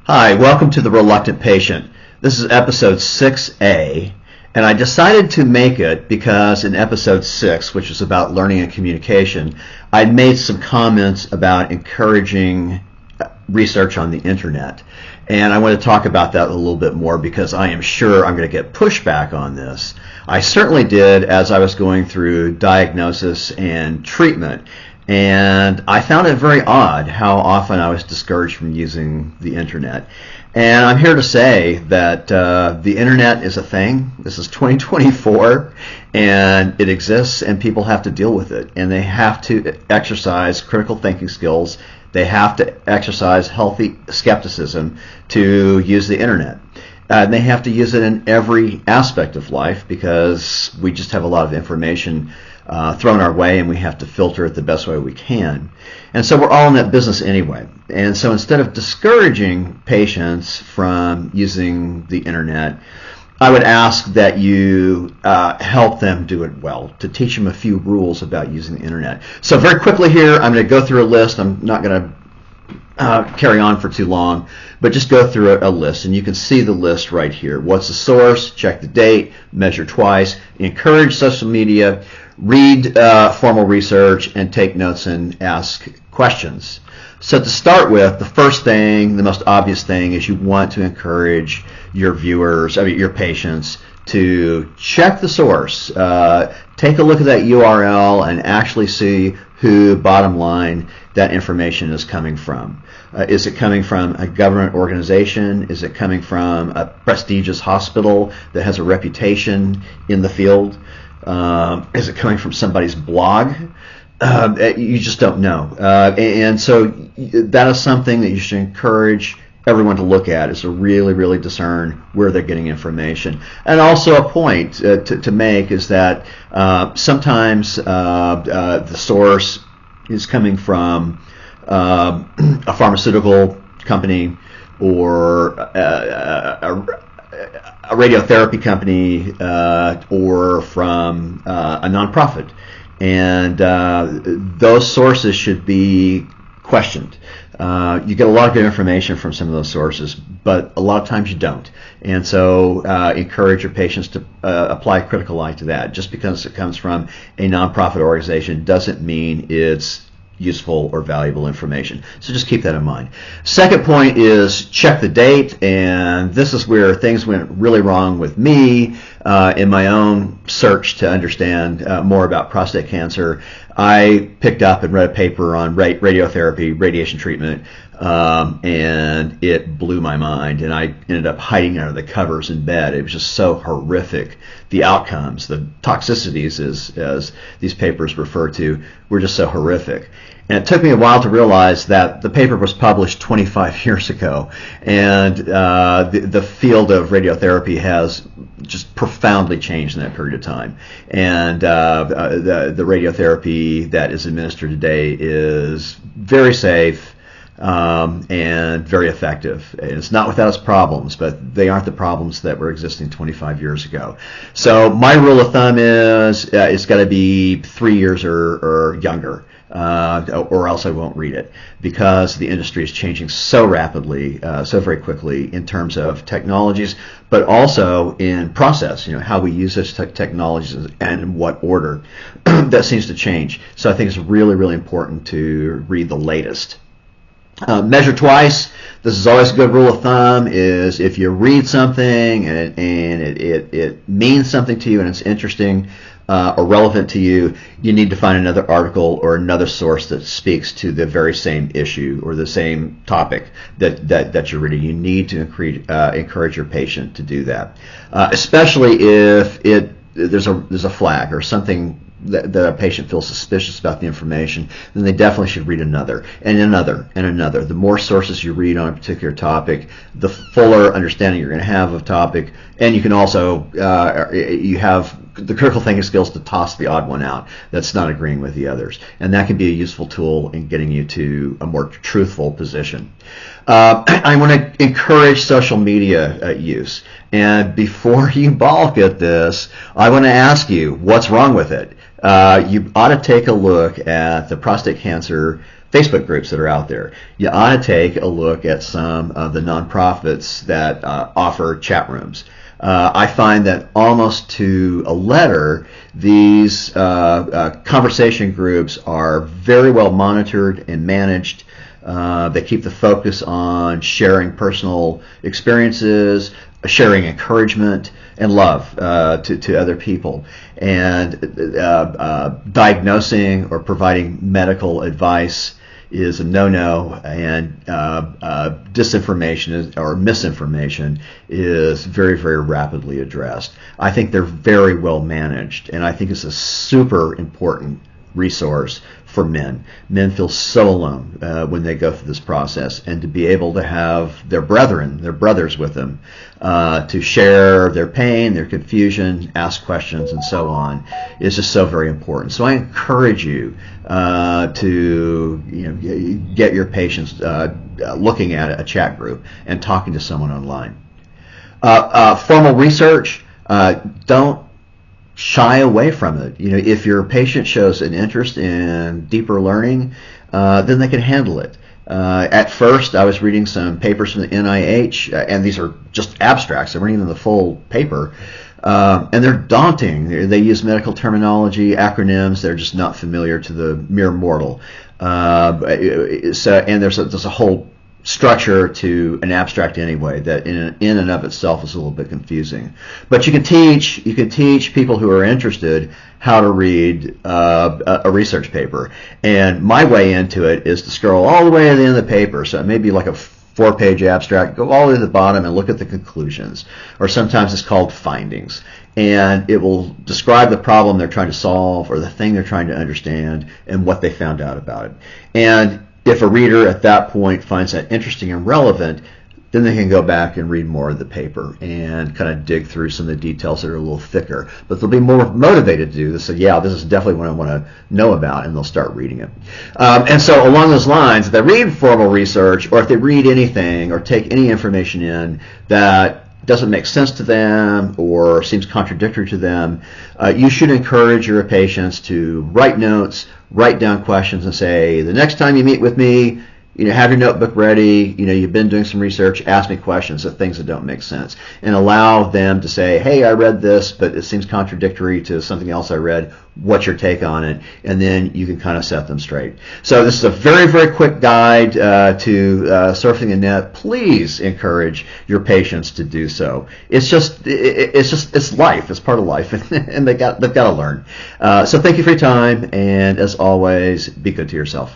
Hi, welcome to The Reluctant Patient. This is episode 6A, and I decided to make it because in episode 6, which is about learning and communication, I made some comments about encouraging research on the internet. And I want to talk about that a little bit more because I am sure I'm going to get pushback on this. I certainly did as I was going through diagnosis and treatment. And I found it very odd how often I was discouraged from using the internet. And I'm here to say that the internet is a thing. This is 2024, and it exists, and people have to deal with it. And they have to exercise critical thinking skills. They have to exercise healthy skepticism to use the internet. They have to use it in every aspect of life because we just have a lot of information thrown our way, and we have to filter it the best way we can. And so we're all in that business anyway. And so instead of discouraging patients from using the internet, I would ask that you help them do it well, to teach them a few rules about using the internet. So very quickly here, I'm going to go through a list. I'm not going to carry on for too long, but just go through a list, and you can see the list right here. What's the source? Check the date, measure twice, encourage social media, read formal research, and take notes and ask questions. So to start with, the first thing, the most obvious thing, is you want to encourage your viewers, your patients, to check the source. Take a look at that URL and actually see who, bottom line, that information is coming from. Is it coming from a government organization? Is it coming from a prestigious hospital that has a reputation in the field? Is it coming from somebody's blog? You just don't know. And so that is something that you should encourage everyone to look at, is to really discern where they're getting information. And also a point to make is that sometimes the source is coming from a pharmaceutical company or a radiotherapy company or from a nonprofit. And those sources should be questioned. You get a lot of good information from some of those sources, but a lot of times you don't. And so encourage your patients to apply a critical eye to that. Just because it comes from a nonprofit organization doesn't mean it's useful or valuable information. So just keep that in mind. Second point is check the date, and this is where things went really wrong with me in my own search to understand more about prostate cancer. I picked up and read a paper on radiotherapy, radiation treatment, and it blew my mind, and I ended up hiding under the covers in bed. It was just so horrific. The outcomes, the toxicities, as these papers refer to, were just so horrific. And it took me a while to realize that the paper was published 25 years ago, and the field of radiotherapy has just profoundly changed in that period of time. And the radiotherapy that is administered today is very safe and very effective. It's not without its problems, but they aren't the problems that were existing 25 years ago. So my rule of thumb is it's got to be 3 years or younger. Or else I won't read it, because the industry is changing so rapidly, so very quickly in terms of technologies, but also in process, how we use those technologies and in what order. That seems to change. So I think it's really important to read the latest. Measure twice. This is always a good rule of thumb, is if you read something and it means something to you and it's interesting or relevant to you, you need to find another article or another source that speaks to the very same issue or the same topic that you're reading. You need to encourage your patient to do that, especially if there's a flag or something that a patient feels suspicious about the information, then they definitely should read another and another and another. The more sources you read on a particular topic, the fuller understanding you're going to have of the topic, and you can also you have the critical thinking skills to toss the odd one out that's not agreeing with the others, and that can be a useful tool in getting you to a more truthful position. I want to encourage social media use, and before you balk at this, I want to ask you, what's wrong with it? you ought to take a look at the prostate cancer Facebook groups that are out there. You ought to take a look at some of the nonprofits that offer chat rooms. I find that almost to a letter, these conversation groups are very well monitored and managed. They keep the focus on sharing personal experiences, sharing encouragement and love to other people, and diagnosing or providing medical advice is a no-no, and disinformation or misinformation is very, very rapidly addressed. I think they're very well managed, and I think it's a super important resource for men. Men feel so alone when they go through this process, and to be able to have their brothers with them to share their pain, their confusion, ask questions, and so on is just so very important. So I encourage you to get your patients looking at a chat group and talking to someone online. Formal research, don't shy away from it. If your patient shows an interest in deeper learning, then they can handle it. At first, I was reading some papers from the NIH, and these are just abstracts. They weren't even the full paper, and they're daunting. They use medical terminology, acronyms. They're just not familiar to the mere mortal. And there's a whole structure to an abstract anyway that in and of itself is a little bit confusing. But you can teach people who are interested how to read a research paper. And my way into it is to scroll all the way to the end of the paper. So it may be like a 4-page abstract, go all the way to the bottom and look at the conclusions. Or sometimes it's called findings. And it will describe the problem they're trying to solve or the thing they're trying to understand and what they found out about it. And if a reader at that point finds that interesting and relevant, then they can go back and read more of the paper and kind of dig through some of the details that are a little thicker. But they'll be more motivated to do this. So yeah, this is definitely what I want to know about, and they'll start reading it. And so along those lines, if they read formal research, or if they read anything or take any information in that doesn't make sense to them or seems contradictory to them, you should encourage your patients to write notes, write down questions, and say, the next time you meet with me, have your notebook ready, you've been doing some research, ask me questions of things that don't make sense, and allow them to say, hey, I read this, but it seems contradictory to something else I read. What's your take on it? And then you can kind of set them straight. So this is a very, very quick guide to surfing the net. Please encourage your patients to do so. It's life. It's part of life, and they've got to learn. So thank you for your time, and as always, be good to yourself.